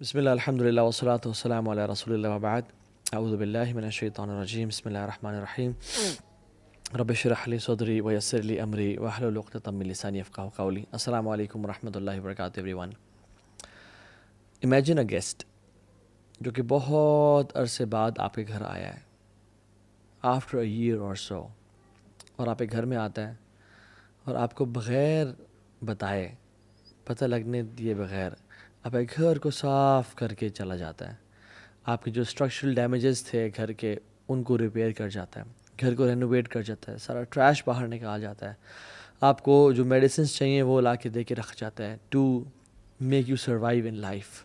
بسم اللہ الحمد للہ والصلاۃ والسلام علی رسول اللہ وبعد اعوذ باللہ من الشیطان الرجیم بسم اللہ الرحمن الرحیم رب اشرح لی صدری ویسر لی امری واحلل عقدۃ من لسانی یفقہوا قولی. السلام علیکم ورحمۃ اللہ وبرکاتہ every one. Imagine a guest جو کہ بہت عرصے بعد آپ کے گھر آیا ہے آفٹر اے ایئر اور سو، اور آپ کے گھر میں آتا ہے اور آپ کو بغیر بتائے، پتہ لگنے دیے بغیر آپ کے گھر کو صاف کر کے چلا جاتا ہے. آپ کے جو اسٹرکچرل ڈیمیجز تھے گھر کے ان کو ریپیئر کر جاتا ہے، گھر کو رینوویٹ کر جاتا ہے، سارا ٹریش باہر نکال جاتا ہے، آپ کو جو میڈیسنس چاہیے وہ لا کے دے کے رکھ جاتا ہے to make you survive in life.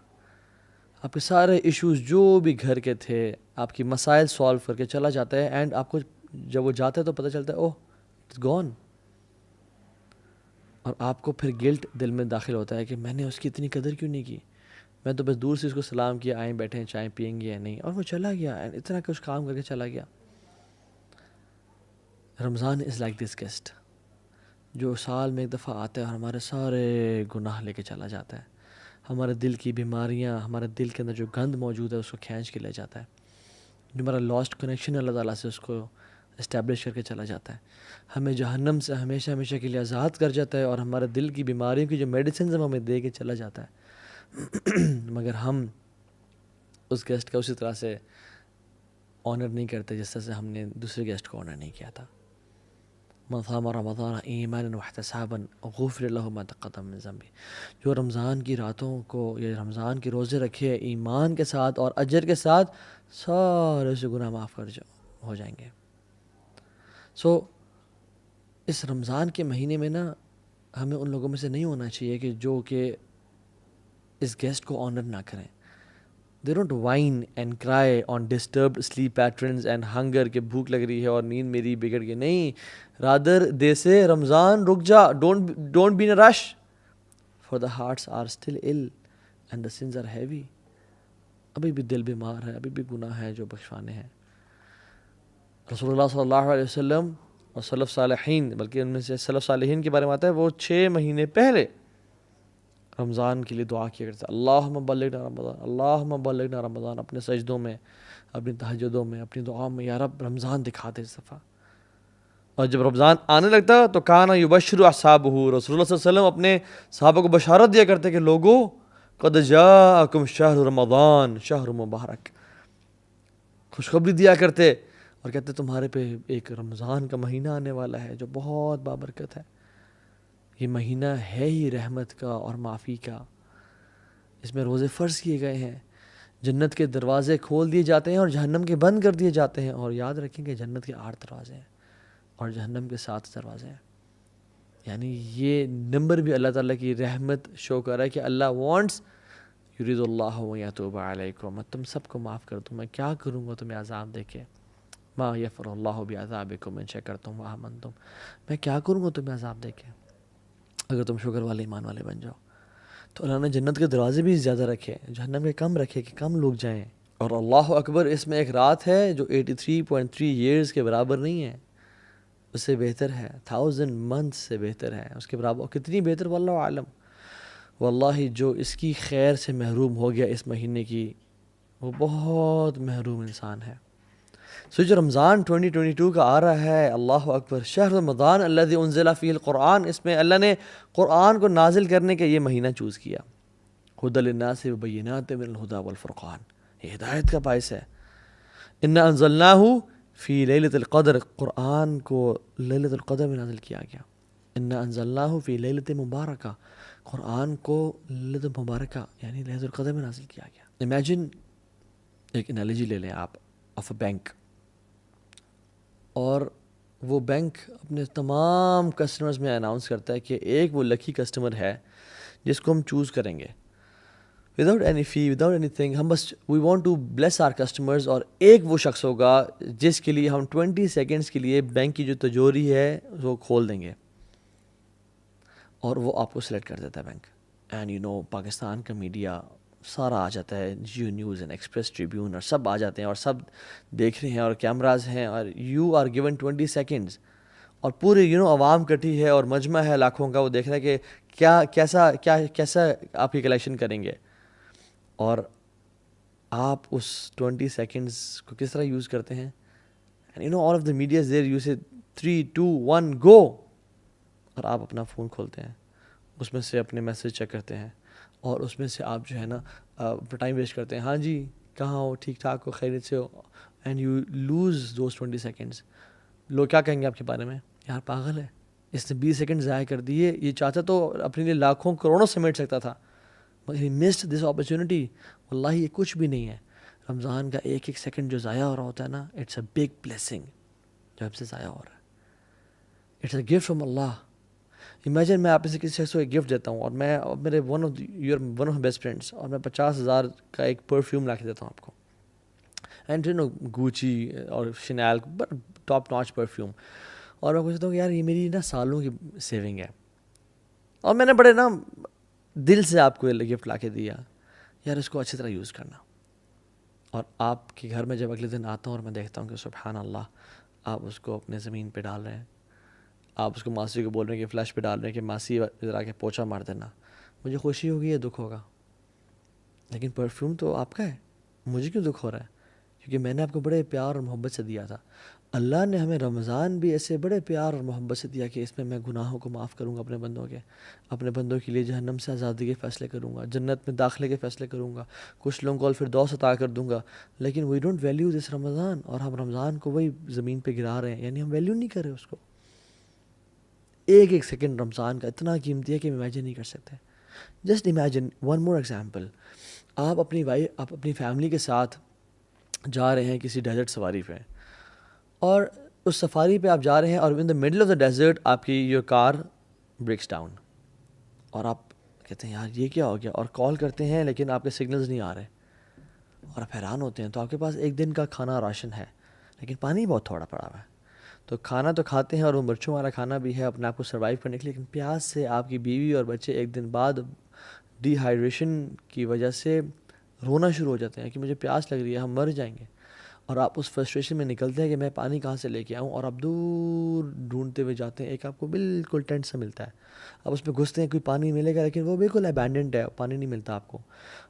آپ کے سارے ایشوز جو بھی گھر کے تھے آپ کی مسائل سالو کر کے چلا جاتا ہے، اینڈ آپ کو جب وہ جاتا ہے تو پتہ چلتا ہے اوہ اٹس گون. اور آپ کو پھر گلٹ دل میں داخل ہوتا ہے کہ میں نے اس کی اتنی قدر کیوں نہیں کی، میں تو بس دور سے اس کو سلام کیا، آئیں بیٹھے ہیں چائے پئیں گے یا نہیں، اور وہ چلا گیا اینڈ اتنا کچھ کام کر کے چلا گیا. رمضان از لائک دس گیسٹ جو سال میں ایک دفعہ آتا ہے اور ہمارے سارے گناہ لے کے چلا جاتا ہے، ہمارے دل کی بیماریاں، ہمارے دل کے اندر جو گند موجود ہے اس کو کھینچ کے لے جاتا ہے، جو ہمارا لاسٹ کنیکشن اللہ تعالیٰ سے اس کو اسٹیبلش کر کے چلا جاتا ہے، ہمیں جہنم سے ہمیشہ ہمیشہ کے لیے آزاد کر جاتا ہے، اور ہمارے دل کی بیماریوں کی جو میڈیسنز ہم ہمیں دے کے چلا جاتا ہے. مگر ہم اس گیسٹ کا اسی طرح سے آنر نہیں کرتے جس طرح سے ہم نے دوسرے گیسٹ کو آنر نہیں کیا تھا. من صام رمضان ایمانا واحتسابا غفر له ما تقدم من ذنبه. جو رمضان کی راتوں کو یا رمضان کے روزے رکھے ایمان کے ساتھ اور اجر کے ساتھ، سارے سے گناہ معاف ہو جائیں گے. سو اس رمضان کے مہینے میں نا ہمیں ان لوگوں میں سے نہیں ہونا چاہیے کہ جو کہ اس گیسٹ کو آنر نہ کریں. They don't whine and cry on disturbed sleep patterns and hunger کہ بھوک لگ رہی ہے اور نیند میری بگڑ گئی. نہیں، rather they say رمضان رک جا، don't be in a rush for the hearts are still ill and the sins are heavy. ابھی بھی دل بیمار ہے، ابھی بھی گناہ ہے جو بخشوانے ہیں. رسول اللہ صلی اللہ علیہ وسلم اور سلف صالحین، بلکہ ان میں سے سلف صالحین کے بارے میں آتا ہے وہ 6 مہینے پہلے رمضان کے لیے دعا کیا کرتے ہیں، اللہم بلغنا رمضان، اللہم بلغنا رمضان، اپنے سجدوں میں، اپنی تہجدوں میں، اپنی دعاؤں میں، یا رب رمضان دکھا دے اس دفعہ. اور جب رمضان آنے لگتا تو کانا یبشر اصحابہ، رسول اللہ صلی اللہ علیہ وسلم اپنے صحابہ کو بشارت دیا کرتے کہ لوگو قد جاءکم شہر رمضان شہر مبارک، خوشخبری دیا کرتے اور کہتے تمہارے پہ ایک رمضان کا مہینہ آنے والا ہے جو بہت بابرکت ہے. یہ مہینہ ہے ہی رحمت کا اور معافی کا، اس میں روزے فرض کیے گئے ہیں، جنت کے دروازے کھول دیے جاتے ہیں اور جہنم کے بند کر دیے جاتے ہیں. اور یاد رکھیں کہ جنت کے 8 دروازے ہیں اور جہنم کے 7 دروازے ہیں. یعنی یہ نمبر بھی اللہ تعالیٰ کی رحمت شو کر رہا ہے کہ اللہ وانٹس یرید اللہ یتوب علیکم، میں تم سب کو معاف کر دوں. میں کیا کروں گا تمہیں عذاب دے کے، ما یفر اللہ بعذابکم ان شکرتم وآمنتم، میں کیا کروں گا تمہیں عذاب دے کے اگر تم شکر والے ایمان والے بن جاؤ. تو اللہ نے جنت کے دروازے بھی زیادہ رکھے، جہنم کے کم رکھے کہ کم لوگ جائیں. اور اللہ اکبر، اس میں ایک رات ہے جو 83.3 ایئرز کے برابر نہیں ہے، اس سے بہتر ہے، 1000 منتھ سے بہتر ہے، اس کے برابر کتنی بہتر واللہ عالم. واللہ جو اس کی خیر سے محروم ہو گیا اس مہینے کی، وہ بہت محروم انسان ہے. سو جو رمضان 2022 کا آ رہا ہے، اللہ اکبر، شہر رمضان الذی انزل فیہ القرآن، اس میں اللہ نے قرآن کو نازل کرنے کا یہ مہینہ چوز کیا. ھدی للناس وبینات من الہدی والفرقان، یہ ہدایت کا باعث ہے. انا انزلناہ فی لیلۃ القدر، قرآن کو لیلۃ القدر میں نازل کیا گیا. انا انزلناہ فی لیلۃ مبارکہ، قرآن کو لیلۃ مبارکہ یعنی لیلۃ القدر میں نازل کیا گیا. امیجن، ایک انالوجی لے لیں آپ آف اے بینک، اور وہ بینک اپنے تمام کسٹمرز میں اناؤنس کرتا ہے کہ ایک وہ لکی کسٹمر ہے جس کو ہم چوز کریں گے without any fee, without any thing. ہم بس we want to bless our customers, اور ایک وہ شخص ہوگا جس کے لیے ہم 20 سیکنڈز کے لیے بینک کی جو تجوری ہے وہ کھول دیں گے، اور وہ آپ کو سلیکٹ کر دیتا ہے bank. And you know Pakistan کا میڈیا سارا آ جاتا ہے، Geo News and Express Tribune, اور سب آ جاتے ہیں اور سب دیکھ رہے ہیں اور کیمراز ہیں، اور یو آر گیون 20 سیکنڈز، اور پورے عوام کٹھی ہے اور مجمع ہے لاکھوں کا، وہ دیکھ رہا ہے کہ کیسا آپ کی کلیکشن کریں گے. اور آپ اس 20 سیکنڈس کو کس طرح یوز کرتے ہیں. And you know all of the media is there, you say 3 2 1 گو, اور آپ اپنا فون کھولتے ہیں, اس میں سے اپنے میسیج چیک کرتے ہیں, اور اس میں سے آپ جو ہے نا ٹائم ویسٹ کرتے ہیں. ہاں جی کہاں ہو, ٹھیک ٹھاک ہو, خیریت سے ہو, and you lose those 20 seconds. لوگ کیا کہیں گے آپ کے بارے میں, یار پاگل ہے, اس نے 20 سیکنڈ ضائع کر دیے, یہ چاہتا تو اپنے لیے لاکھوں کروڑوں سمیٹ سکتا تھا, مگر ہی مسڈ دس اپرچونیٹی. واللہ یہ کچھ بھی نہیں ہے. رمضان کا ایک ایک سیکنڈ جو ضائع ہو رہا ہوتا ہے نا, اٹس اے بگ بلیسنگ جو آپ سے ضائع ہو رہا ہے. It's a gift from Allah. Imagine میں آپ سے کسی شخص کو ایک گفٹ دیتا ہوں, اور میں میرے ون آف بیسٹ فرینڈس, اور میں 50,000 کا ایک پرفیوم لا کے دیتا ہوں آپ کو, اینڈ یو نو گوچی اور شنیل ٹاپ ناچ پرفیوم, اور میں پوچھتا ہوں کہ یار یہ میری نا سالوں کی سیونگ ہے, اور میں نے بڑے نا دل سے آپ کو گفٹ لا کے دیا, یار اس کو اچھی طرح یوز کرنا. اور آپ کے گھر میں جب اگلے دن آتا ہوں اور میں دیکھتا ہوں کہ سبحان اللہ آپ اس کو اپنے زمین پہ ڈال رہے ہیں, آپ اس کو ماسی کو بول رہے ہیں کہ فلش پہ ڈال رہے ہیں کہ ماسی ذرا کے پوچھا مار دینا, مجھے خوشی ہوگی یا دکھ ہوگا؟ لیکن پرفیوم تو آپ کا ہے, مجھے کیوں دکھ ہو رہا ہے؟ کیونکہ میں نے آپ کو بڑے پیار اور محبت سے دیا تھا. اللہ نے ہمیں رمضان بھی ایسے بڑے پیار اور محبت سے دیا کہ اس میں گناہوں کو معاف کروں گا اپنے بندوں کے, اپنے بندوں کے لیے جہنم سے آزادی کے فیصلے کروں گا, جنت میں داخلے کے فیصلے کروں گا, کچھ لوگوں کو الفردوس عطا کر دوں گا. لیکن وی ڈونٹ ویلیو دس رمضان, اور ہم رمضان کو وہی زمین پہ گرا رہے ہیں, یعنی ہم ویلیو نہیں کر رہے اس کو. ایک ایک سیکنڈ رمضان کا اتنا قیمتی ہے کہ ہم امیجن نہیں کر سکتے. Just imagine one more example, آپ اپنی فیملی کے ساتھ جا رہے ہیں کسی ڈیزرٹ سفاری پہ, اور اس سفاری پہ آپ جا رہے ہیں, اور in the middle of the desert آپ کی یور کار بریکس ڈاؤن, اور آپ کہتے ہیں یار یہ کیا ہو گیا, اور کال کرتے ہیں لیکن آپ کے سگنلز نہیں آ رہے, اور آپ حیران ہوتے ہیں. تو آپ کے پاس ایک دن کا کھانا راشن ہے, لیکن پانی بہت تھوڑا پڑا ہوا ہے. تو کھانا تو کھاتے ہیں, اور وہ مرچوں والا کھانا بھی ہے اپنے آپ کو سروائیو کرنے کے لیے, لیکن پیاس سے آپ کی بیوی اور بچے ایک دن بعد ڈی ہائیڈریشن کی وجہ سے رونا شروع ہو جاتے ہیں کہ مجھے پیاس لگ رہی ہے, ہم مر جائیں گے. اور آپ اس فرسٹریشن میں نکلتے ہیں کہ میں پانی کہاں سے لے کے آؤں, اور آپ دور ڈھونڈتے ہوئے جاتے ہیں, ایک آپ کو بالکل ٹینٹ سے ملتا ہے, آپ اس میں گھستے ہیں کوئی پانی ملے گا, لیکن وہ بالکل ابینڈنڈ ہے, پانی نہیں ملتا آپ کو.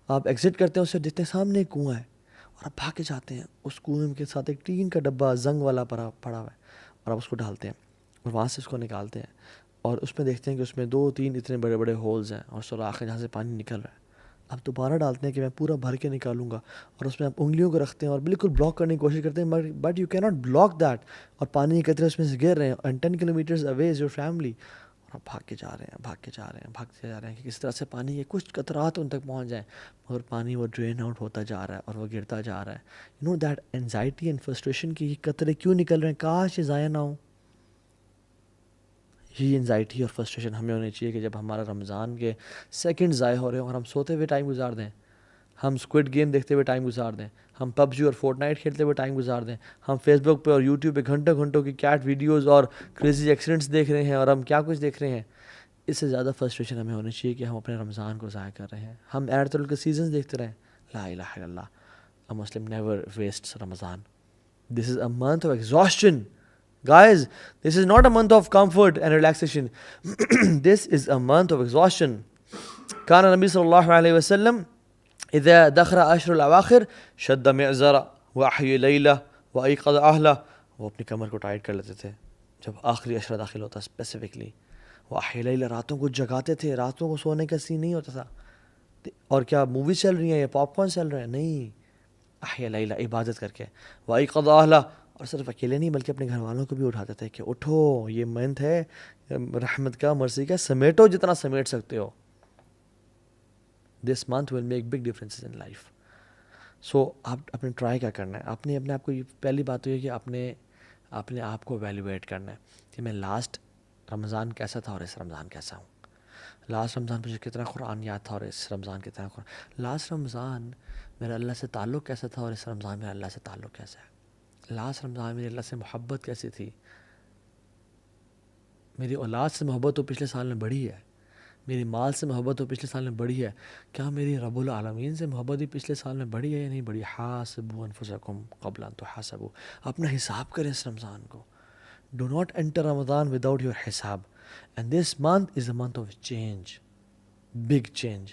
آپ ایگزٹ کرتے ہیں, اس سے دیکھتے ہیں سامنے ایک کنواں ہے, اور آپ بھاگ کے جاتے ہیں, اس کنویں کے ساتھ ایک ٹین کا ڈبہ زنگ والا پڑا ہوا ہے, اور آپ اس کو ڈالتے ہیں, اور وہاں سے اس کو نکالتے ہیں, اور اس میں دیکھتے ہیں کہ اس میں 2-3 اتنے بڑے بڑے ہولز ہیں, اور سوراخ ہے جہاں سے پانی نکل رہا ہے. آپ دوبارہ ڈالتے ہیں کہ میں پورا بھر کے نکالوں گا, اور اس میں آپ انگلیوں کو رکھتے ہیں اور بالکل بلاک کرنے کی کوشش کرتے ہیں, بٹ یو کی ناٹ بلاک دیٹ, اور پانی کے قطرے اس میں سے گر رہے ہیں, and 10 kilometres away is your family, اور آپ بھاگ کے جا رہے ہیں کہ کس طرح سے پانی کے کچھ قطرات ان تک پہنچ جائیں, مگر پانی وہ ڈرین آؤٹ ہوتا جا رہا ہے, اور وہ گرتا جا رہا ہے. You know that anxiety and frustration کی یہ قطرے کیوں نکل رہے ہیں, کاش یہ ضائع نہ ہوں. یہ انزائٹی اور فرسٹریشن ہمیں ہونی چاہیے کہ جب ہمارا رمضان کے سیکنڈ ضائع ہو رہے ہیں اور ہم سوتے ہوئے ٹائم گزار دیں, ہم اسکوڈ گیم دیکھتے ہوئے ٹائم گزار دیں, ہم PUBG اور فورٹ نائٹ کھیلتے ہوئے ٹائم گزار دیں, ہم فیس بک پہ اور یوٹیوب پہ گھنٹوں گھنٹوں کی کیٹ ویڈیوز اور کریزی ایکسیڈنٹس دیکھ رہے ہیں, اور ہم کیا کچھ دیکھ رہے ہیں. اس سے زیادہ فرسٹریشن ہمیں ہونی چاہیے کہ ہم اپنے رمضان کو ضائع کر رہے ہیں. ہم ایرتل کے سیزنز دیکھتے رہیں. لا الہ الا اللہ, a Muslim never wastes Ramadan. This is a month of exhaustion. Guys, this is not a month of comfort and relaxation. This is a month of exhaustion. كان النبي صلى الله عليه وسلم إذا دخل عشر الأواخر شد معزرة وأحيا ليلة وأيقظ أهله. وہ اپنی کمر کو ٹائٹ کر لیتے تھے جب آخری عشرہ داخل ہوتا, اسپیسیفکلی وأحيا ليلة, راتوں کو جگاتے تھے, راتوں کو سونے کا سین نہیں ہوتا تھا. اور کیا موویز چل رہی ہیں یا پاپ کارن چل رہے ہیں, نہیں, أحيا ليلة عبادت کر کے, وأيقظ أهله, اور صرف اکیلے نہیں بلکہ اپنے گھر والوں کو بھی اٹھاتے تھے کہ اٹھو, یہ منتھ ہے رحمت کا, مرضی کا, سمیٹو جتنا سمیٹ سکتے ہو. This month will make big differences in life. So آپ اپنے ٹرائی کیا کرنا ہے, اپنے آپ کو, یہ پہلی بات تو یہ کہ اپنے آپ کو ایویلویٹ کرنا ہے کہ میں لاسٹ رمضان کیسا تھا اور اس رمضان کیسا ہوں. لاسٹ رمضان مجھے کتنا قرآن یاد تھا اور اس رمضان کتنا قرآن. لاسٹ رمضان میرا اللہ سے تعلق کیسا تھا اور اس رمضان میرا اللہ سے تعلق کیسا ہے. لاسٹ رمضان میری اللہ سے محبت کیسی تھی, میری اولاد سے محبت تو پچھلے سال میں بڑھی ہے, میری مال سے محبت تو پچھلے سال میں بڑھی ہے, کیا میری رب العالمین سے محبت بھی پچھلے سال میں بڑھی ہے یا نہیں بڑھی. حاسبوا انفسکم قبل ان تحاسبوا, اپنا حساب کریں اس رمضان کو. Do not enter Ramadan without your حساب, and this month is a month of change, big change.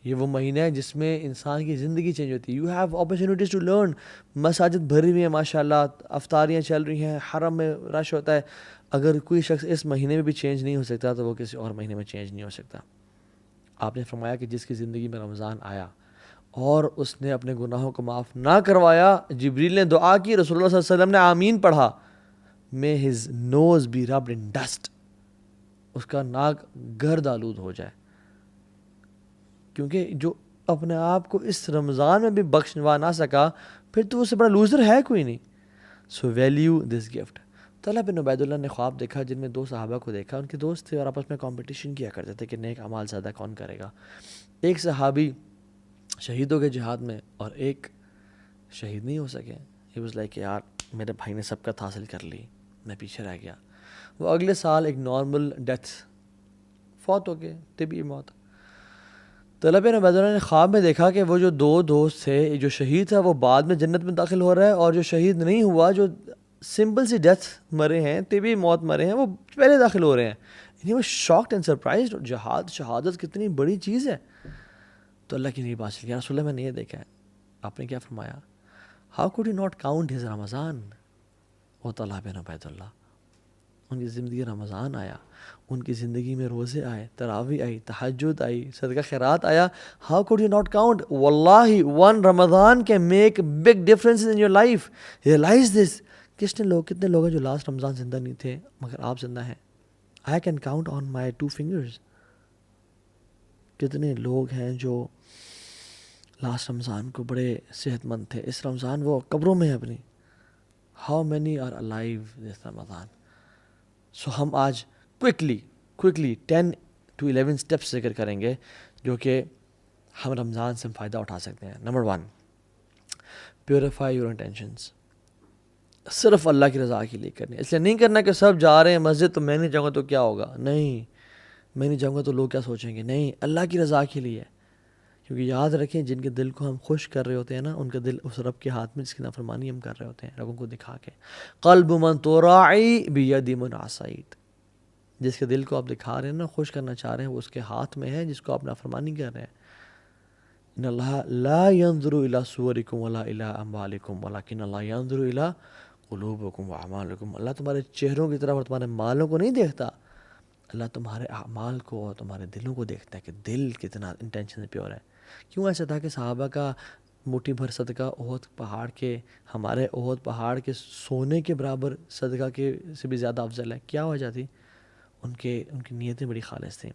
یہ وہ مہینہ ہے جس میں انسان کی زندگی چینج ہوتی ہے. You have opportunities to learn. مساجد بھری ہوئی ہیں ماشاء اللہ, افطاریاں چل رہی ہیں, حرم میں رش ہوتا ہے. اگر کوئی شخص اس مہینے میں بھی چینج نہیں ہو سکتا تو وہ کسی اور مہینے میں چینج نہیں ہو سکتا. آپ نے فرمایا کہ جس کی زندگی میں رمضان آیا اور اس نے اپنے گناہوں کو معاف نہ کروایا, جبریل نے دعا کی, رسول اللہ صلی اللہ علیہ وسلم نے آمین پڑھا, may his nose be rubbed in dust, اس کا ناک گرد آلود ہو جائے. کیونکہ جو اپنے آپ کو اس رمضان میں بھی بخشوا نہ سکا, پھر تو اس سے بڑا لوزر ہے کوئی نہیں. سو ویلیو دس گفٹ. طلحہ بن عبید اللہ نے خواب دیکھا جن میں 2 صحابہ کو دیکھا. ان کے دوست تھے اور آپس میں کمپٹیشن کیا کرتے تھے کہ نیک اعمال زیادہ کون کرے گا. ایک صحابی شہید ہو گئے جہاد میں اور ایک شہید نہیں ہو سکے. ہی واز لائک یار میرے بھائی نے سبقت حاصل کر لی, میں پیچھے رہ گیا. وہ اگلے سال ایک نارمل ڈیتھ فوت ہو گئے, طبی موت. طلحہ بن عبید اللہ نے خواب میں دیکھا کہ وہ جو 2 دوست تھے, جو شہید تھا وہ بعد میں جنت میں داخل ہو رہا ہے, اور جو شہید نہیں ہوا, جو سمپل سی ڈیتھ مرے ہیں, طبی موت مرے ہیں, وہ پہلے داخل ہو رہے ہیں. وہ شاکڈ اینڈ سرپرائزڈ. جہاد شہادت کتنی بڑی چیز ہے. تو اللہ کی نہیں بات چلی, یا رسول اللہ میں نے یہ دیکھا ہے. آپ نے کیا فرمایا, how could you not count his Ramadan. وہ طلحہ بن عبید اللہ, ان کی زندگی رمضان آیا, ان کی زندگی میں روزے آئے, تراویح آئی, تہجد آئی, صدقہ خیرات آیا. How could you not count. واللہ one Ramadan can make big difference in your life. Realise this. کتنے لوگ ہیں جو لاسٹ رمضان زندہ نہیں تھے مگر آپ زندہ ہیں. I can count on my 2 fingers. کتنے لوگ ہیں جو لاسٹ رمضان کو بڑے صحت مند تھے, اس رمضان وہ قبروں میں ہیں اپنی. ہاؤ مینی آر الائیو دس رمضان. سو ہم آج کوئکلی 10 to 11 اسٹیپس ذکر کریں گے جو کہ ہم رمضان سے فائدہ اٹھا سکتے ہیں. Number 1, purify your intentions. صرف اللہ کی رضا کے لیے کرنی. اس لیے نہیں کرنا کہ سب جا رہے ہیں مسجد تو میں نہیں جاؤں گا تو کیا ہوگا. نہیں, میں نہیں جاؤں گا تو لوگ کیا سوچیں گے. نہیں, اللہ کی رضا کے لیے. کیونکہ یاد رکھیں جن کے دل کو ہم خوش کر رہے ہوتے ہیں نا, ان کا دل اس رب کے ہاتھ میں جس کی نافرمانی ہم کر رہے ہوتے ہیں لوگوں کو دکھا کے. قلب من تراعی بید من عصیت. جس کے دل کو آپ دکھا رہے ہیں نا, خوش کرنا چاہ رہے ہیں, وہ اس کے ہاتھ میں ہے جس کو آپ نافرمانی کر رہے ہیں. ان اللہ لا ينظر الى صورکم ولا الى اموالکم ولکن اللہ ينظر الى قلوبکم واعمالکم. اللہ تمہارے چہروں کی طرف اور تمہارے مالوں کو نہیں دیکھتا, اللہ تمہارے اعمال کو اور تمہارے دلوں کو دیکھتا ہے کہ دل کتنا انٹینشن سے پیور ہے. کیوں ایسا تھا کہ صحابہ کا مٹھی بھر صدقہ احد پہاڑ کے, ہمارے احد پہاڑ کے سونے کے برابر صدقہ کے سے بھی زیادہ افضل ہے. کیا وجہ تھی؟ ان کی نیتیں بڑی خالص تھیں.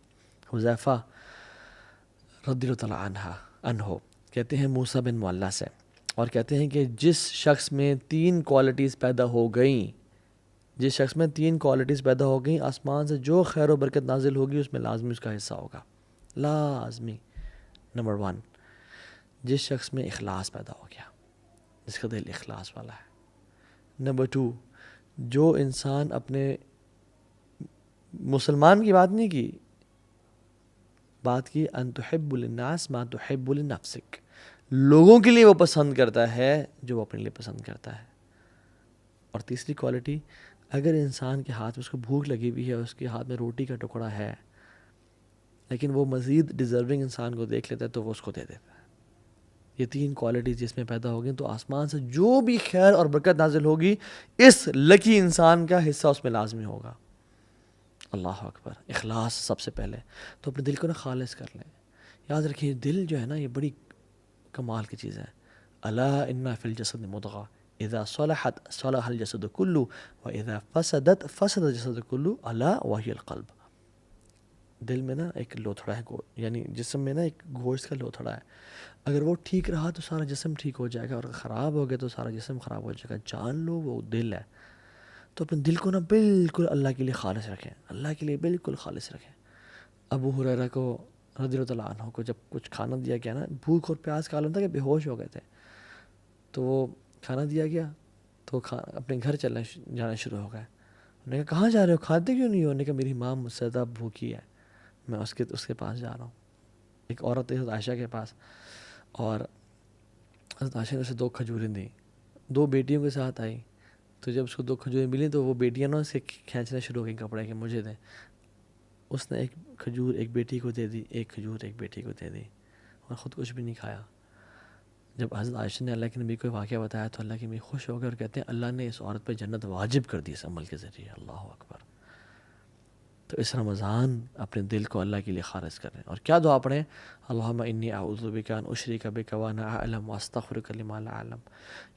حذیفہ رضی اللہ تعالیٰ عنہ کہتے ہیں موسیٰ بن معلہ سے, اور کہتے ہیں کہ جس شخص میں 3 کوالٹیز پیدا ہو گئیں, جس شخص میں 3 کوالٹیز پیدا ہو گئیں, آسمان سے جو خیر و برکت نازل ہوگی اس میں لازمی اس کا حصہ ہوگا, لازمی. نمبر 1, جس شخص میں اخلاص پیدا ہو گیا, جس کا دل اخلاص والا ہے. نمبر 2, جو انسان اپنے مسلمان کی بات نہیں کی, بات کی ان تحب للناس ما تحب لنفسک. لوگوں کے لیے وہ پسند کرتا ہے جو وہ اپنے لیے پسند کرتا ہے. اور تیسری کوالٹی, اگر انسان کے ہاتھ میں اس کو بھوک لگی ہوئی ہے, اس کے ہاتھ میں روٹی کا ٹکڑا ہے, لیکن وہ مزید ڈیزرونگ انسان کو دیکھ لیتا ہے تو وہ اس کو دے دیتا ہے. یہ 3 کوالٹیز جس میں پیدا ہوگی تو آسمان سے جو بھی خیر اور برکت نازل ہوگی اس لکی انسان کا حصہ اس میں لازمی ہوگا. اللہ اکبر. اخلاص سب سے پہلے. تو اپنے دل کو نا خالص کر لیں. یاد رکھیں دل جو ہے نا یہ بڑی کمال کی چیز ہے. الا ان فی الجسد مضغہ اذا صلحت صلح الجسد کلہ واذا فسدت فسد الجسد کلہ الا وہی القلب. دل میں نا ایک لوتھڑا ہے, یعنی جسم میں نا ایک گوشت کا لوتھڑا ہے. اگر وہ ٹھیک رہا تو سارا جسم ٹھیک ہو جائے گا, اور خراب ہو گیا تو سارا جسم خراب ہو جائے گا. جان لو وہ دل ہے. تو اپنے دل کو نا بالکل اللہ کے لیے خالص رکھیں, اللہ کے لیے بالکل خالص رکھیں. ابو ہریرہ کو رضی اللہ عنہ کو جب کچھ کھانا دیا گیا نا, بھوک اور پیاس کا عالم تھا کہ بے ہوش ہو گئے تھے, تو وہ کھانا دیا گیا تو اپنے گھر جانا شروع ہو گئے. انہوں نے کہا کہاں جا رہے ہو, کھاتے کیوں نہیں ہو؟ انہوں نے کہا میری ماں مجھ سے زیادہ بھوکی ہے, میں اس کے پاس جا رہا ہوں. ایک عورت تھی حضرت عائشہ کے پاس, اور حضرت عائشہ نے اسے 2 کھجوریں دیں. 2 بیٹیوں کے ساتھ آئی, تو جب اس کو 2 کھجوریں ملی تو وہ بیٹیاں نا اسے کھینچنا شروع ہو گئیں کپڑے کے, مجھے دیں. اس نے ایک کھجور ایک بیٹی کو دے دی, ایک کھجور ایک بیٹی کو دے دی. اور خود کچھ بھی نہیں کھایا. جب حضرت عائشہ نے اللہ کے نبی کو واقعہ بتایا تو اللہ کے نبی خوش ہو گئے اور کہتے ہیں اللہ نے اس عورت پہ جنت واجب کر دی اس عمل کے ذریعے. اللہ اکبر. تو اس رمضان اپنے دل کو اللہ کے لیے خالص کریں. اور کیا دعا پڑھیں؟ اللہم انی اعوذ بک ان اشرک بک وانا اعلم واستغفرک لما لا اعلم.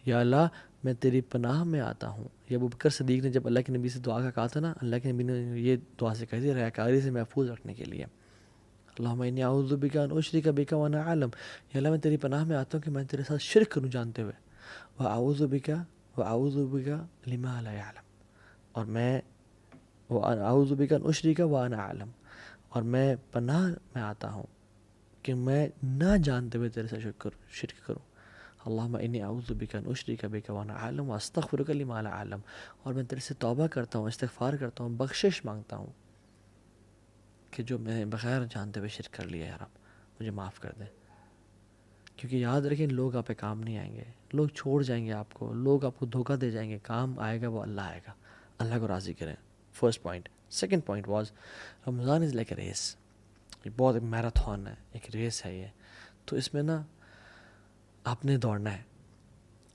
یا اللہ میں تیری پناہ میں آتا ہوں. یہ ابوبکر صدیق نے جب اللہ کے نبی سے دعا کا کہا تھا نا، اللہ کے نبی نے یہ دعا سے کہی تھی ریاکاری سے محفوظ رکھنے کے لیے. اللہم انی اعوذ بک ان اشرک بک وانا اعلم. یا اللہ میں تیری پناہ میں آتا ہوں کہ میں تیرے ساتھ شرک کروں جانتے ہوئے. واعوذ بک لما لا اعلم. اور میں اعوذ بک ان اشرک وانا اعلم. اور میں پناہ میں آتا ہوں کہ میں نہ جانتے ہوئے تیرے سے شرک کروں. اللہم انی اعوذ بک ان اشرک بک وانا اعلم واستغفرک لما لا اعلم. اور میں تیرے سے توبہ کرتا ہوں، استغفار کرتا ہوں، بخشش مانگتا ہوں کہ جو میں نے بغیر جانتے ہوئے شرک کر لیا، یا رب مجھے معاف کر دیں. کیونکہ یاد رکھیں لوگ آپ پہ کام نہیں آئیں گے، لوگ چھوڑ جائیں گے آپ کو، لوگ آپ کو دھوکہ دے جائیں گے. کام آئے گا وہ اللہ آئے گا. اللہ کو راضی کریں. First point. Second point was Ramadan is like a race. یہ بہت ایک میراتھن ہے، ایک ریس ہے یہ. تو اس میں نا آپ نے دوڑنا ہے.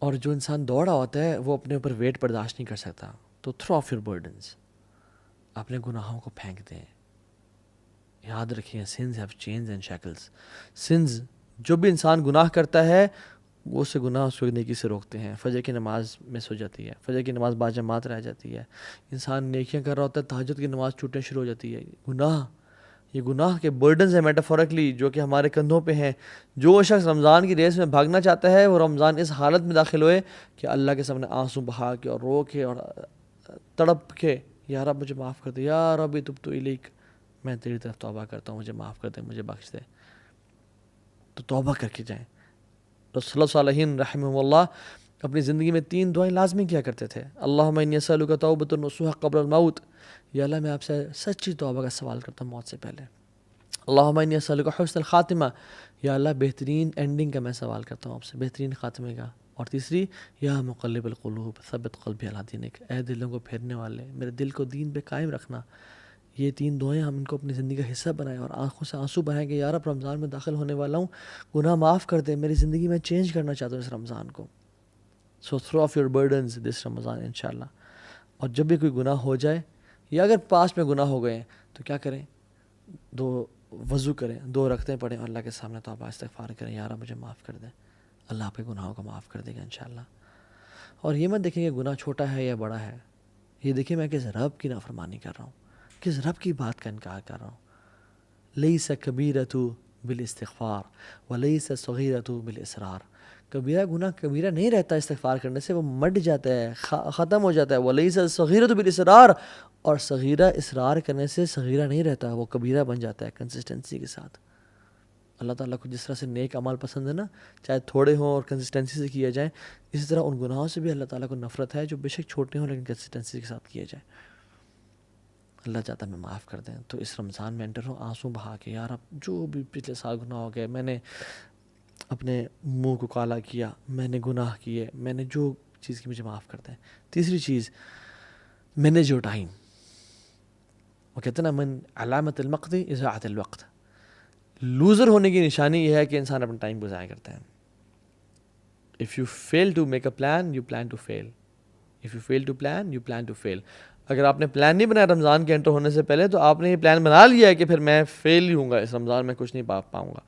اور جو انسان دوڑا ہوتا ہے وہ اپنے اوپر ویٹ برداشت نہیں کر سکتا. تو تھرو آف یور برڈنس، اپنے گناہوں کو پھینک دیں. یاد رکھیں sins have chains and shackles. Sins, جو بھی انسان گناہ کرتا ہے وہ سے گناہ اس کو نیکی سے روکتے ہیں. فجر کی نماز مس ہو جاتی ہے، فجر کی نماز باجماعت رہ جاتی ہے. انسان نیکیاں کر رہا ہوتا ہے، تہجد کی نماز چھوٹنے شروع ہو جاتی ہے. یہ گناہ کے برڈنز ہیں میٹافورکلی جو کہ ہمارے کندھوں پہ ہیں. جو شخص رمضان کی ریس میں بھاگنا چاہتا ہے وہ رمضان اس حالت میں داخل ہوئے کہ اللہ کے سامنے آنسو بہا کے اور رو کے اور تڑپ کے یا رب مجھے معاف کر دے، یا رب تبت الیک، میں تیری طرف توبہ کرتا ہوں، مجھے معاف کر دے، مجھے بخش دے. تو توبہ کر کے جائیں. رسول اللہ صالحین رحمہ اللہ اپنی زندگی میں 3 دعائیں لازمی کیا کرتے تھے. اللہم انی اسألک توبۃ نصوح قبل الموت. یا اللہ میں آپ سے سچی توبہ کا سوال کرتا ہوں موت سے پہلے. اللہم انی اسألک حسن الخاتمہ. یا اللہ بہترین اینڈنگ کا میں سوال کرتا ہوں آپ سے، بہترین خاتمے کا. اور تیسری، یا مقلب القلوب ثبت قلبی علی دینک. اے دلوں کو پھیرنے والے، میرے دل کو دین پہ قائم رکھنا. یہ 3 دعائیں ہم ان کو اپنی زندگی کا حصہ بنائیں اور آنکھوں سے آنسو بہائیں کہ یا رب رمضان میں داخل ہونے والا ہوں، گناہ معاف کر دے، میری زندگی میں چینج کرنا چاہتا ہوں اس رمضان کو. سو تھرو آف یور برڈنز دس رمضان انشاءاللہ. اور جب بھی کوئی گناہ ہو جائے یا اگر پاس میں گناہ ہو گئے ہیں تو کیا کریں؟ 2 وضو کریں، 2 رکعتیں پڑھیں، اللہ کے سامنے توبہ استغفار کریں، یا رب مجھے معاف کر دیں. اللہ آپ کے گناہوں کو معاف کر دے گا انشاءاللہ. اور یہ مت دیکھیں کہ گناہ چھوٹا ہے یا بڑا ہے، یہ دیکھیں میں کس رب کی نافرمانی کر رہا ہوں، کس رب کی بات کا انکار کر رہا ہوں. لیس کبیرۃ بالاستغفار ولیس صغیرۃ بالاصرار. کبیرہ گناہ کبیرہ نہیں رہتا استغفار کرنے سے، وہ مٹ جاتا ہے، ختم ہو جاتا ہے. ولیس صغیرۃ بالاصرار، اور صغیرہ اصرار کرنے سے صغیرہ نہیں رہتا، وہ کبیرہ بن جاتا ہے کنسسٹنسی کے ساتھ. اللہ تعالیٰ کو جس طرح سے نیک اعمال پسند ہے نا، چاہے تھوڑے ہوں اور کنسسٹنسی سے کیے جائیں، اسی طرح ان گناہوں سے بھی اللہ تعالیٰ کو نفرت ہے جو بے شک چھوٹے ہوں لیکن کنسسٹنسی کے ساتھ کیے جائیں. اللہ چاہتا ہے میں معاف کر دیں. تو اس رمضان میں انٹر ہوں آنسو بہا کے، یار اب جو بھی پچھلے سال گناہ ہو گئے، میں نے اپنے منہ کو کالا کیا، میں نے گناہ کیے، میں نے جو چیز کی، مجھے معاف کر دیں. تیسری چیز، مینیج یور ٹائم. وہ کہتے ہیں نا من علامت المقت اضاعت الوقت. لوزر ہونے کی نشانی یہ ہے کہ انسان اپنا ٹائم کو ضائع کرتا ہے. If you fail to make a plan, you plan to fail. If you fail to plan, you plan to fail. اگر آپ نے پلان نہیں بنایا رمضان کے انٹر ہونے سے پہلے تو آپ نے یہ پلان بنا لیا ہے کہ پھر میں فیل ہی ہوں گا اس رمضان میں، کچھ نہیں پاؤں گا.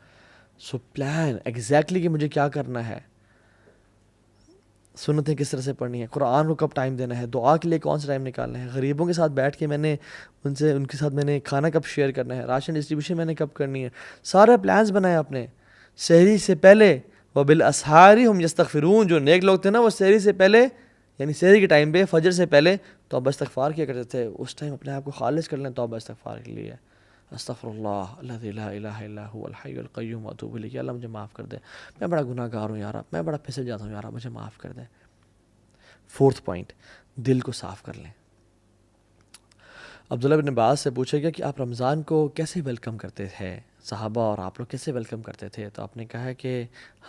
سو پلان ایگزیکٹلی کہ مجھے کیا کرنا ہے، سنتیں کس طرح سے پڑھنی ہے، قرآن کو کب ٹائم دینا ہے، دعا کے لیے کون سا ٹائم نکالنا ہے، غریبوں کے ساتھ بیٹھ کے میں نے ان کے ساتھ میں نے کھانا کب شیئر کرنا ہے، راشن ڈسٹریبیوشن میں نے کب کرنی ہے. سارے پلانز بنائے اپنے. سحری سے پہلے وبالاسحار هم یستغفرون. جو نیک لوگ تھے نا وہ سحری سے پہلے، یعنی سحری کے ٹائم پہ فجر سے پہلے توبہ استغفار کیا کرتے تھے. اس ٹائم اپنے آپ کو خالص کر لیں توبہ استغفار کے لیے. استغفر اللہ الذی لا الہ الا هو الحی القیوم واتوب الیہ. اللہ مجھے معاف کر دے، میں بڑا گناہ گار ہوں یار، میں بڑا پھسل جاتا ہوں یار، مجھے معاف کر دے. 4تھ پوائنٹ، دل کو صاف کر لیں. عبداللہ بن عباس سے پوچھا گیا کہ آپ رمضان کو کیسے ویلکم کرتے تھے، صحابہ اور آپ لوگ کیسے ویلکم کرتے تھے؟ تو آپ نے کہا کہ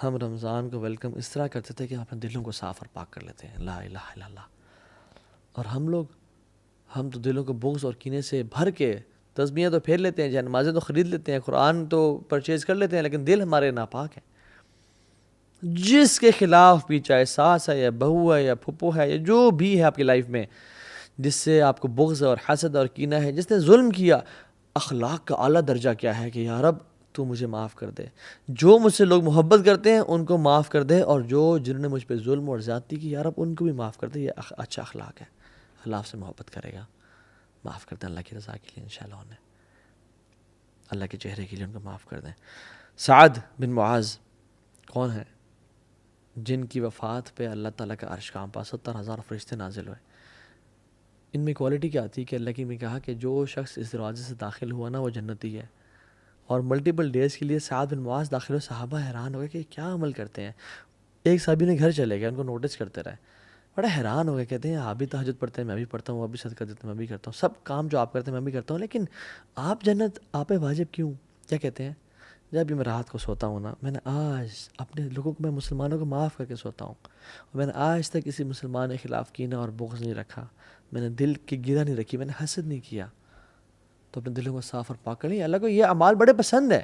ہم رمضان کو ویلکم اس طرح کرتے تھے کہ اپنے دلوں کو صاف اور پاک کر لیتے ہیں. لا الہ الا اللہ. اور ہم تو دلوں کو بغض اور کینے سے بھر کے تسبیحیں تو پھیر لیتے ہیں, جہاں نمازیں تو خرید لیتے ہیں, قرآن تو پرچیز کر لیتے ہیں, لیکن دل ہمارے ناپاک ہے. جس کے خلاف بھی, چاہے ساس ہے یا بہو ہے یا پھپھو ہے یا جو بھی ہے آپ کی لائف میں, جس سے آپ کو بغض اور حسد اور کینہ ہے, جس نے ظلم کیا, اخلاق کا اعلیٰ درجہ کیا ہے کہ یا رب تو مجھے معاف کر دے. جو مجھ سے لوگ محبت کرتے ہیں ان کو معاف کر دے, اور جنہوں نے مجھ پہ ظلم اور زیادتی کی, یا رب ان کو بھی معاف کر دے. یہ اچھا اخلاق ہے. اللہ آپ سے محبت کرے گا, معاف کر دیں اللہ کی رضا کے لیے انشاءاللہ, انہیں اللہ کے چہرے کے لیے ان کو معاف کر دیں. سعد بن معاذ کون ہیں؟ جن کی وفات پہ اللہ تعالیٰ کا عرش کانپا, 70,000 فرشتے نازل ہوئے. ان میں کوالٹی کیا تھی کہ اللہ کی نے کہا کہ جو شخص اس دروازے سے داخل ہوا نا وہ جنتی ہے. اور ملٹیپل ڈیز کے لیے سعد بن معاذ داخل ہوئے. صحابہ حیران ہو گئے کہ کیا عمل کرتے ہیں. ایک صحابی نے گھر چلے گئے, ان کو نوٹس کرتے رہے, بڑا حیران ہو گئے. کہتے ہیں آپ بھی تہجد پڑھتے ہیں, میں بھی پڑھتا ہوں, وہ بھی صدقہ دیتے ہیں, میں بھی کرتا ہوں, سب کام جو آپ کرتے ہیں میں بھی کرتا ہوں, لیکن آپ جنت آپ پہ واجب کیوں؟ کیا کہتے ہیں, جب بھی میں رات کو سوتا ہوں نا, میں نے آج اپنے لوگوں کو, میں مسلمانوں کو معاف کر کے سوتا ہوں, اور میں نے آج تک کسی مسلمان کے خلاف کینہ اور بغض نہیں رکھا, میں نے دل کی گرہ نہیں رکھی, میں نے حسد نہیں کیا. تو اپنے دلوں کو صاف اور پاک کر لیں. اللہ کو یہ اعمال بڑے پسند ہیں.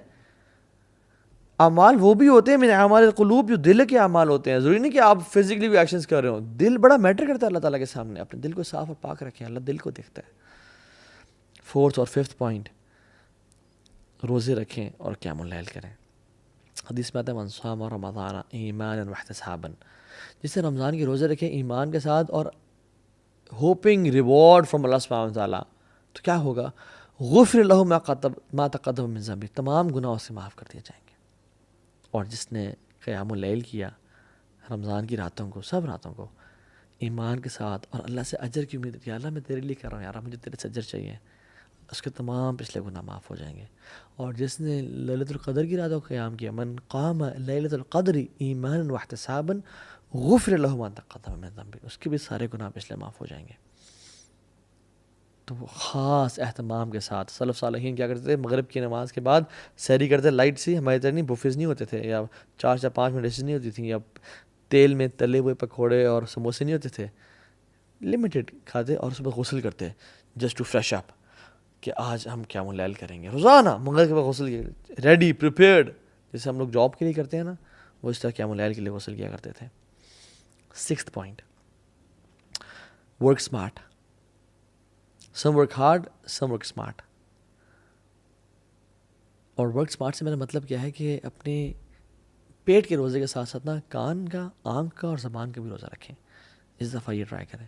اعمال وہ بھی ہوتے ہیں من اعمال القلوب, جو دل کے اعمال ہوتے ہیں. ضروری نہیں کہ آپ فزیکلی بھی ایکشنز کر رہے ہوں, دل بڑا میٹر کرتا ہے اللہ تعالیٰ کے سامنے. اپنے دل کو صاف اور پاک رکھیں, اللہ دل کو دیکھتا ہے. 4th اور 5th پوائنٹ, روزے رکھیں اور قیام اللیل کریں. حدیث میں آتا ہے من صام رمضان ایمانا واحتسابا, جس سے رمضان کے روزے رکھیں ایمان کے ساتھ اور ہوپنگ ریوارڈ فرام اللہ سبحانہ وتعالیٰ, تو کیا ہوگا؟ غفر لہ ما تقدم من ذنبہ, تمام گناہ سے معاف کر دیے جائیں گے. اور جس نے قیام اللیل کیا رمضان کی راتوں کو, سب راتوں کو ایمان کے ساتھ, اور اللہ سے اجر کی امید, یا اللہ میں تیرے لیے کر رہا ہوں, یار مجھے تیرے سے اجر چاہیے, اس کے تمام پچھلے گناہ معاف ہو جائیں گے. اور جس نے لیلۃ القدر کی راتوں کا قیام کیا, من قام لیلۃ القدر ایمانا واحتسابا غفر لہ ما تقدم من ذنبہ, اس کے بھی سارے گناہ پچھلے معاف ہو جائیں گے. تو وہ خاص اہتمام کے ساتھ سلف صالحین کیا کرتے تھے, مغرب کی نماز کے بعد سحری کرتے, لائٹ سی, ہمارے طرح نہیں بفیز نہیں ہوتے تھے, یا 4 5 ڈشز نہیں ہوتی تھیں, یا تیل میں تلے ہوئے پکوڑے اور سموسے نہیں ہوتے تھے, لمیٹڈ کھاتے, اور صبح غسل کرتے جسٹ ٹو فریش اپ, کہ آج ہم قیام اللیل کریں گے. روزانہ مغرب کے بعد غسل کیا, ریڈی پریپیئرڈ, جیسے ہم لوگ جاب کے لیے کرتے ہیں نا, وہ اس طرح قیام اللیل کے لیے غسل کیا کرتے تھے. 6th point, work smart. Some work hard, some work smart. اور ورک اسمارٹ سے میرا مطلب کیا ہے کہ اپنے پیٹ کے روزے کے ساتھ ساتھ نا کان کا, آنکھ کا اور زبان کا بھی روزہ رکھیں. اس دفعہ یہ ٹرائی کریں.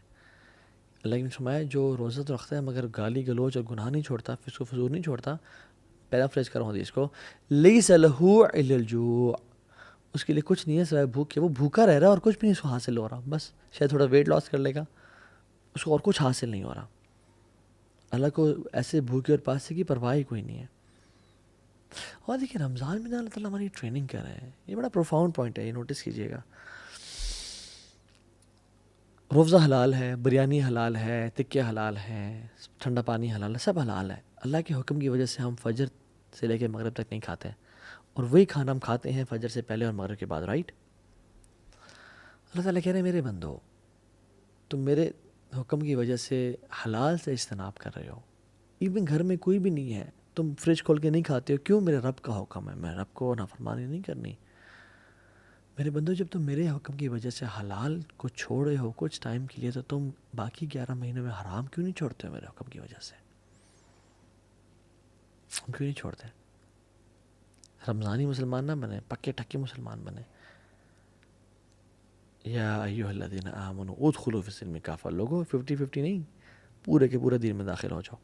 اللہ نے فرمایا جو روزہ تو رکھتا ہے مگر گالی گلوچ اور گناہ نہیں چھوڑتا, فسق و فجور نہیں چھوڑتا, پیرافریز کر رہا ہوں حدیث کو, لیس لہ الا الجوع, اس کے لیے کچھ نہیں ہے سوائے بھوک کے. وہ بھوکا رہ رہا ہے اور کچھ بھی نہیں اس کو حاصل ہو رہا, بس شاید تھوڑا ویٹ لاس کر لے گا, اس کو اور کچھ حاصل نہیں ہو رہا. اللہ کو ایسے بھوکے اور پاسے کی پرواہ ہی کوئی نہیں ہے. اور دیکھیں رمضان میں اللہ تعالیٰ ہماری ٹریننگ کر رہے ہیں, یہ بڑا پروفاؤنڈ پوائنٹ ہے, یہ نوٹس کیجیے گا. روزہ حلال ہے, بریانی حلال ہے, تکے حلال ہیں, ٹھنڈا پانی حلال ہے, سب حلال ہے. اللہ کے حکم کی وجہ سے ہم فجر سے لے کے مغرب تک نہیں کھاتے, اور وہی کھانا ہم کھاتے ہیں فجر سے پہلے اور مغرب کے بعد, رائٹ. اللہ تعالیٰ کہہ رہے ہیں میرے بندو, تم میرے حکم کی وجہ سے حلال سے اجتناب کر رہے ہو, ایون گھر میں کوئی بھی نہیں ہے, تم فریج کھول کے نہیں کھاتے ہو, کیوں؟ میرے رب کا حکم ہے, میں رب کو نافرمانی نہیں کرنی. میرے بندو جب تم میرے حکم کی وجہ سے حلال کو چھوڑے ہو کچھ ٹائم کے لیے, تو تم باقی 11 مہینوں میں حرام کیوں نہیں چھوڑتے ہو میرے حکم کی وجہ سے؟ ہم کیوں نہیں چھوڑتے؟ رمضانی مسلمان نہ بنے, پکے ٹکے مسلمان بنے. یا ایھا الذین آمنوا ادخلوا فی السلم کافہ, لوگوں 50-50 نہیں, پورے کے پورے دین میں داخل ہو جاؤ.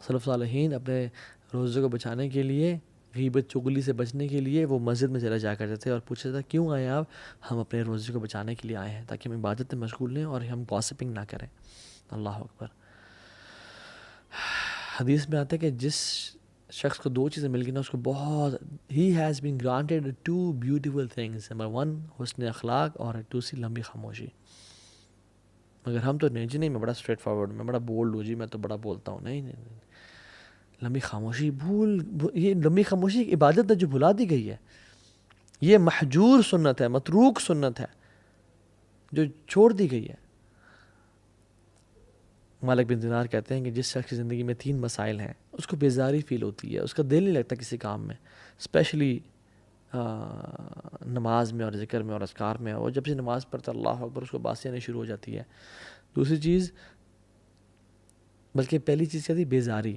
سلف صالحین اپنے روزے کو بچانے کے لیے, غیبت چغلی سے بچنے کے لیے وہ مسجد میں چلا جایا کرتے تھے اور پوچھتے تھے کیوں آئے آپ؟ ہم اپنے روزے کو بچانے کے لیے آئے ہیں تاکہ ہم عبادت میں مشغول رہیں اور ہم گاسپنگ نہ کریں. اللہ اکبر. حدیث میں آتا ہے کہ جس شخص کو 2 چیزیں مل گئی نا, اس کو بہت, he has been granted 2 beautiful things. Number 1 حسن اخلاق, اور دوسری لمبی خاموشی. مگر ہم تو نہیں جی, نہیں میں بڑا اسٹریٹ فارورڈ, میں بڑا بولڈ ہوں جی, میں تو بڑا بولتا ہوں. نہیں نہیں, لمبی خاموشی یہ لمبی خاموشی ایک عبادت ہے جو بھلا دی گئی ہے. یہ محجور سنت ہے, متروک سنت ہے جو چھوڑ دی گئی ہے. مالک بن دینار کہتے ہیں کہ جس شخص کی زندگی میں 3 مسائل ہیں اس کو بیزاری فیل ہوتی ہے، اس کا دل نہیں لگتا کسی کام میں، اسپیشلی نماز میں اور ذکر میں اور اذکار میں. اور جب سے نماز پڑھتا اللہ اکبر اس کو باسی آنی شروع ہو جاتی ہے. دوسری چیز، بلکہ پہلی چیز کیا تھی؟ بیزاری،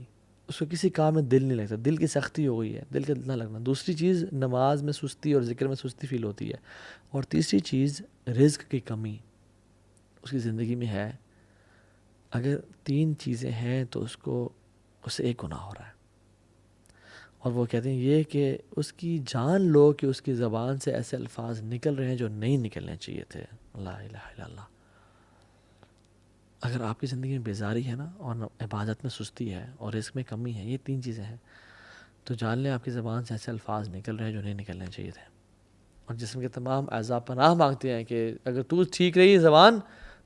اس کو کسی کام میں دل نہیں لگتا، دل کی سختی ہو گئی ہے، دل کا دل نہ لگنا. دوسری چیز نماز میں سستی اور ذکر میں سستی فیل ہوتی ہے. اور تیسری چیز رزق کی کمی اس کی زندگی میں ہے. اگر 3 چیزیں ہیں تو اس سے ایک گناہ ہو رہا ہے. اور وہ کہتے ہیں یہ کہ اس کی جان لو کہ اس کی زبان سے ایسے الفاظ نکل رہے ہیں جو نہیں نکلنے چاہیے تھے. لا الہ الا اللہ. اگر آپ کی زندگی میں بیزاری ہے نا، اور عبادت میں سستی ہے اور رزق میں کمی ہے، یہ 3 چیزیں ہیں، تو جان لیں آپ کی زبان سے ایسے الفاظ نکل رہے ہیں جو نہیں نکلنے چاہیے تھے. اور جسم کے تمام اعضاء پناہ مانگتے ہیں کہ اگر تو ٹھیک رہی زبان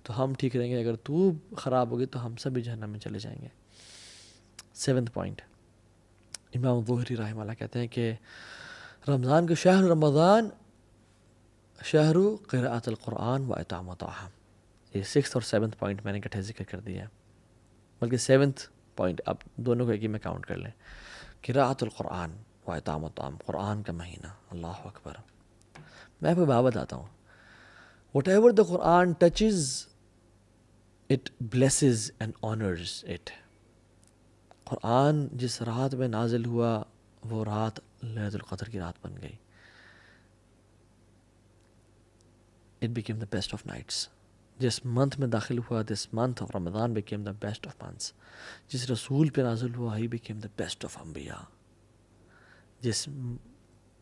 تو ہم ٹھیک رہیں گے، اگر تو خراب ہوگی تو ہم سب بھی جہنم میں چلے جائیں گے. 7th پوائنٹ، امام ظہری رحمہ اللہ کہتے ہیں کہ رمضان کے شہر رمضان شہر قراءۃ القرآن و اطعام الطعام. یہ 6th اور 7th پوائنٹ میں نے اکٹھے ذکر کر دیا ہے، بلکہ 7th پوائنٹ آپ دونوں کو ایک ہی میں کاؤنٹ کر لیں. قراءۃ القرآن و اطعام الطعام، قرآن کا مہینہ. اللہ اکبر. میں آپ کو بات بتاتا ہوں. Whatever the Quran touches it blesses and honours it. قرآن جس رات میں نازل ہوا وہ رات لیلۃ القدر کی رات بن گئی. It became the best of nights. جس منتھ میں داخل ہوا، this month of Ramadan became the best of months. جس رسول پہ نازل ہوا ہی بیکیم دا بیسٹ آف انبیاء. جس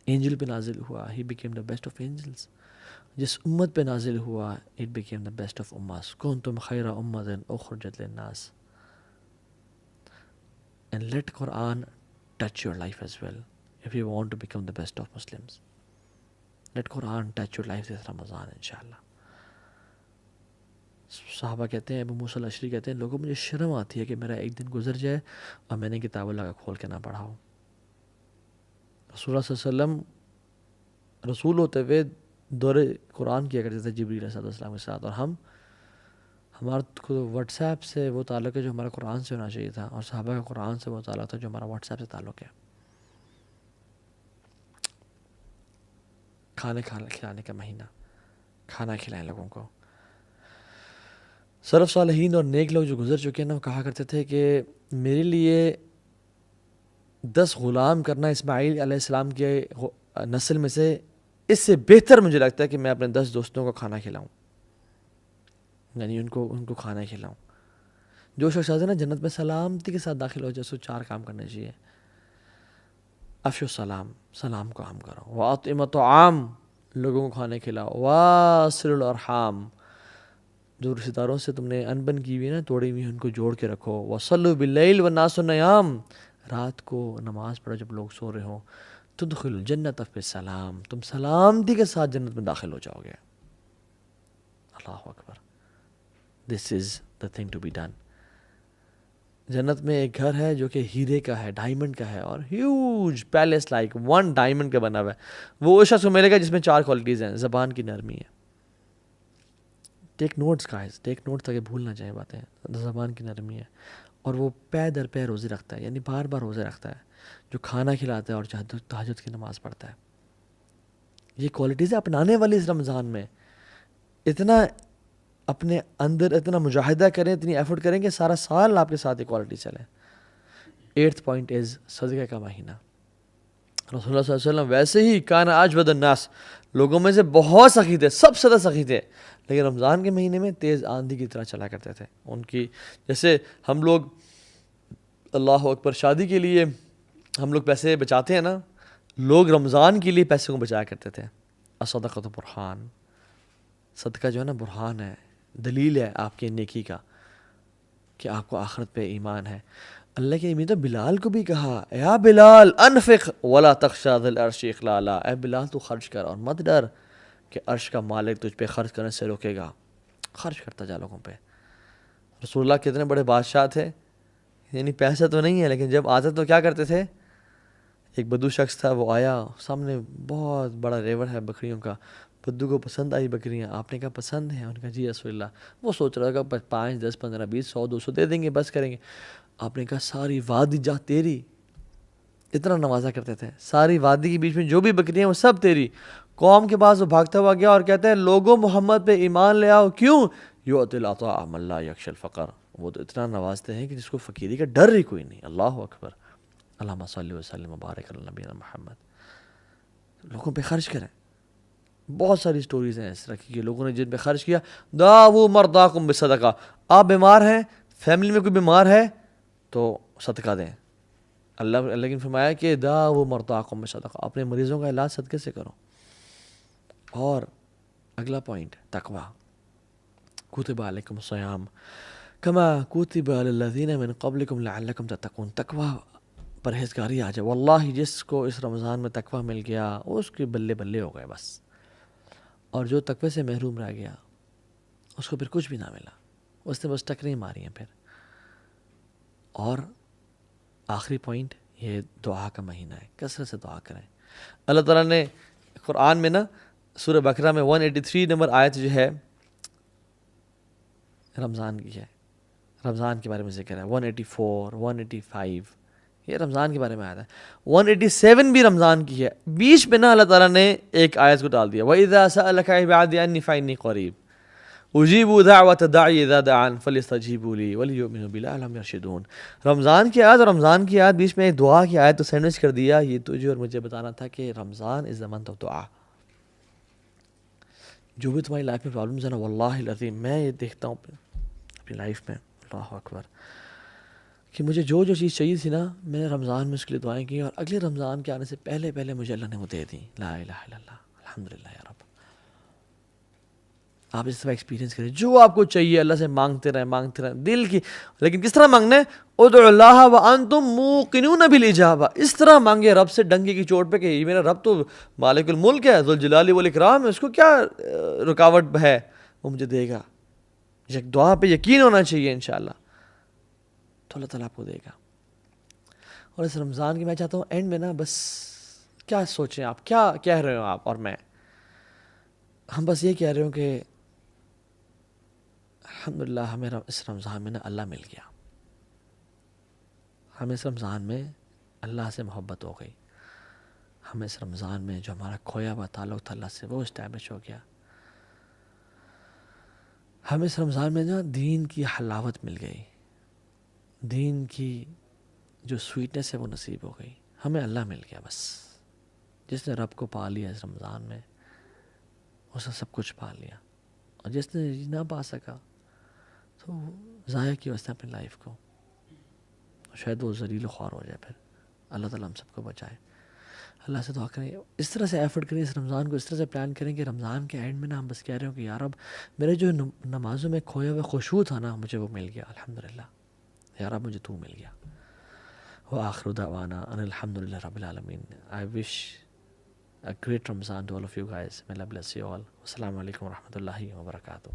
اینجل پہ نازل ہوا ہی became the best of angels. جس امت پہ نازل ہوا it became the best of اماس. کنتم خیر امۃ اخرجت للناس. And let Quran touch your life as well if you want to become the best of Muslims. Let Quran touch your life this Ramadan inshallah. صحابہ کہتے ہیں، ابو موسیٰ الاشعری کہتے ہیں، لوگوں مجھے شرم آتی ہے کہ میرا ایک دن گزر جائے اور میں نے کتاب اللہ کا کھول کے نہ پڑھا ہو. رسول اللہ صلی اللہ علیہ وسلم رسول ہوتے ہوئے دور قرآن کیا کرتے تھے جبریل علیہ السلام کے ساتھ، اور ہمارا واٹس ایپ سے وہ تعلق ہے جو ہمارا قرآن سے ہونا چاہیے تھا، اور صحابہ کا قرآن سے وہ تعلق تھا جو ہمارا واٹس ایپ سے تعلق ہے. کھانے کھلانے کا مہینہ، کھانا کھلائیں لوگوں کو. سلف صالحین اور نیک لوگ جو گزر چکے ہیں نا، وہ کہا کرتے تھے کہ میرے لیے 10 غلام کرنا اسماعیل علیہ السلام کے نسل میں سے اس سے بہتر مجھے لگتا ہے کہ میں اپنے 10 دوستوں کو کھانا کھلاؤں، یعنی ان کو کھانا کھلاؤں. جو شخص آتے ہیں نا جنت میں سلامتی کے ساتھ داخل ہو جائے، سو 4 کام کرنے چاہیے. افشو السلام، سلام کو عام کرو. واطعموا الطعام، لوگوں کو کھانے کھلاؤ. واصلوا الارحام، جو رشتہ داروں سے تم نے انبن کی ہوئی نا، توڑی ہوئی ان کو جوڑ کے رکھو. وصلوا باللیل والناس نیام، رات کو نماز پڑھو جب لوگ سو رہے ہوں. تدخلوا الجنۃ بسلام، تم سلامتی کے ساتھ جنت میں داخل ہو جاؤ گے. اللہ اکبر. This is the thing to be done. جنت میں ایک گھر ہے جو کہ ہیرے کا ہے، ڈائمنڈ کا ہے، اور ہیوج پیلس لائک 1 ڈائمنڈ کا بنا ہوا ہے. وہ اس شخص کو ملے گا جس میں 4 کوالٹیز ہیں. زبان کی نرمی ہے. ٹیک نوٹس گائز، ٹیک نوٹس تاکہ بھول نہ جائیں باتیں. زبان کی نرمی ہے، اور وہ پے در پے روزے رکھتا ہے، یعنی بار بار روزے رکھتا ہے. جو کھانا کھلاتا ہے اور تہجد کی نماز پڑھتا ہے. یہ کوالٹیزیں اپنانے والی اس رمضان میں. اتنا اپنے اندر اتنا مجاہدہ کریں، اتنی ایفرٹ کریں کہ سارا سال آپ کے ساتھ یہ کوالٹی چلے. 8th پوائنٹ از صدقہ کا مہینہ. رسول اللہ صلی اللہ علیہ وسلم ویسے ہی کان اجود الناس، لوگوں میں سے بہت سخی تھے، سب سے زیادہ سخی تھے، لیکن رمضان کے مہینے میں تیز آندھی کی طرح چلا کرتے تھے. ان کی جیسے ہم لوگ اللہ اکبر شادی کے لیے ہم لوگ پیسے بچاتے ہیں نا، لوگ رمضان کے لیے پیسے کو بچایا کرتے تھے. الصدقۃ برہان، صدقہ جو ہے نا برہان ہے، دلیل ہے آپ کی نیکی کا کہ آپ کو آخرت پہ ایمان ہے. اللہ کے نبی تو بلال کو بھی کہا، یا بلال انفق ولا تخشى ذی العرش اخلالا، اے بلال تو خرچ کر اور مت ڈر کہ عرش کا مالک تجھ پہ خرچ کرنے سے روکے گا. خرچ کرتا جا لوگوں پہ. رسول اللہ کتنے بڑے بادشاہ تھے، یعنی پیسہ تو نہیں ہے لیکن جب آتے تو کیا کرتے تھے؟ ایک بدو شخص تھا، وہ آیا، سامنے بہت بڑا ریور ہے بکریوں کا، بدو کو پسند آئی بکریاں، آپ نے کہا پسند ہیں؟ انہوں نے کہا جی رسول اللہ۔ وہ سوچ رہا تھا 5 10 15 20 100 200 دے دیں گے، بس کریں گے۔ آپ نے کہا ساری وادی جا تیری، اتنا نوازا کرتے تھے، ساری وادی کے بیچ میں جو بھی بکریاں وہ سب تیری۔ قوم کے پاس وہ بھاگتا ہوا گیا اور کہتے ہیں لوگوں محمد پہ ایمان لے آؤ، کیوں؟ یؤتی العطاء من لا یخشی الفقر، وہ تو اتنا نوازتے ہیں کہ جس کو فقیری کا ڈر ہی کوئی نہیں۔ اللہ اکبر، اللہم صلی وسلم وبارک علی نبینا محمد۔ لوگوں پہ خرچ کریں۔ بہت ساری سٹوریز ہیں اس طرح کی کہ لوگوں نے جن پہ خرچ کیا۔ داؤ مرضاکم بصدقہ، آپ بیمار ہیں، فیملی میں کوئی بیمار ہے تو صدقہ دیں۔ اللہ نے فرمایا کہ داؤ مرضاکم بصدقہ، اپنے مریضوں کا علاج صدقے سے کرو۔ اور اگلا پوائنٹ تقوی، کتب علیکم الصیام کما کتب علی الذین من قبلکم لعلکم تتقون۔ تقوی، پرہیزگاری آ جائے، واللہ جس کو اس رمضان میں تقوی مل گیا اس کے بلے بلے ہو گئے بس، اور جو تقوی سے محروم رہ گیا اس کو پھر کچھ بھی نہ ملا، اس نے بس ٹکریں ماری ہیں پھر۔ اور آخری پوائنٹ، یہ دعا کا مہینہ ہے، کثرت سے دعا کریں۔ اللہ تعالیٰ نے قرآن میں نا سورہ بقرہ میں 183 نمبر آیت جو ہے رمضان کی ہے، رمضان کے بارے میں ذکر ہے۔ 184 185 یہ رمضان کے بارے میں آیا ہے۔ 187 بھی رمضان کی ہے۔ بیچ میں نا اللہ تعالیٰ نے ایک آیت کو ڈال دیا، وَإِذَا سَأَلَكَ عِبَادِي عَنِّي فَإِنِّي قَرِيبٌ اجیب دعوت داعی اذا دعان فلیستجیبوا لی ولیؤمنوا بی لعلہم یرشدون۔ رمضان کی آیت اور رمضان کی آیت بیچ میں ایک دعا کی آیت تو سینڈوچ کر دیا۔ یہ تجھے اور مجھے بتانا تھا کہ رمضان از the month of دعا۔ جو بھی تمہاری لائف میں پرابلمز ہیں نا، واللہ العظیم میں یہ دیکھتا ہوں اپنی لائف میں، اللہ اکبر، کہ مجھے جو چیز چاہیے تھی نا، میں نے رمضان میں اس کے لیے دعائیں کی، اور اگلے رمضان کے آنے سے پہلے مجھے اللہ نے وہ دے دی۔ لا الہ الا اللہ، الحمدللہ یا رب۔ آپ اس طرح ایکسپیرینس کریں، جو آپ کو چاہیے اللہ سے مانگتے رہیں دل کی، لیکن کس طرح مانگنا ہے؟ ادعوا اللہ وانتم موقنون بالاجابہ، اس طرح مانگے رب سے ڈنگے کی چوٹ پہ کہ یہ میرا رب تو مالک الملک ہے، ذوالجلال والاکرام ہے، اس کو کیا رکاوٹ ہے، وہ مجھے دے گا۔ دعا پہ یقین ہونا چاہیے انشاءاللہ، تو اللہ تعالیٰ آپ کو دے گا۔ اور اس رمضان کی میں چاہتا ہوں اینڈ میں نا بس کیا سوچیں آپ، کیا کہہ رہے ہو آپ اور میں، ہم بس یہ کہہ رہے ہوں کہ الحمدللہ ہمیں اس رمضان میں نا اللہ مل گیا، ہمیں اس رمضان میں اللہ سے محبت ہو گئی، ہمیں اس رمضان میں جو ہمارا کھویا ہوا تعلق تھا اللہ سے وہ اسٹیبلش ہو گیا، ہمیں اس رمضان میں نا دین کی حلاوت مل گئی، دین کی جو سویٹنس ہے وہ نصیب ہو گئی، ہمیں اللہ مل گیا بس۔ جس نے رب کو پا لیا اس رمضان میں اس نے سب کچھ پا لیا، اور جس نے نہ پا سکا تو ضائع کیا اس نے اپنی لائف کو، شاید وہ ذلیل و خوار ہو جائے۔ پھر اللہ تعالیٰ ہم سب کو بچائے۔ اللہ سے دعا کریں، اس طرح سے ایفرٹ کریں، اس رمضان کو اس طرح سے پلان کریں کہ رمضان کے اینڈ میں نا ہم بس کہہ رہے ہوں کہ یا رب میرے جو نمازوں میں کھویا ہوا خشوع تھا نا مجھے وہ مل گیا، الحمدللہ یا رب مجھے تو مل گیا۔ وآخر دعوانا ان الحمدللہ رب العالمین۔ I wish a great Ramzan to all of you guys. May Allah bless you all. Wassalamu alaikum wa rahmatullahi wa barakatuh.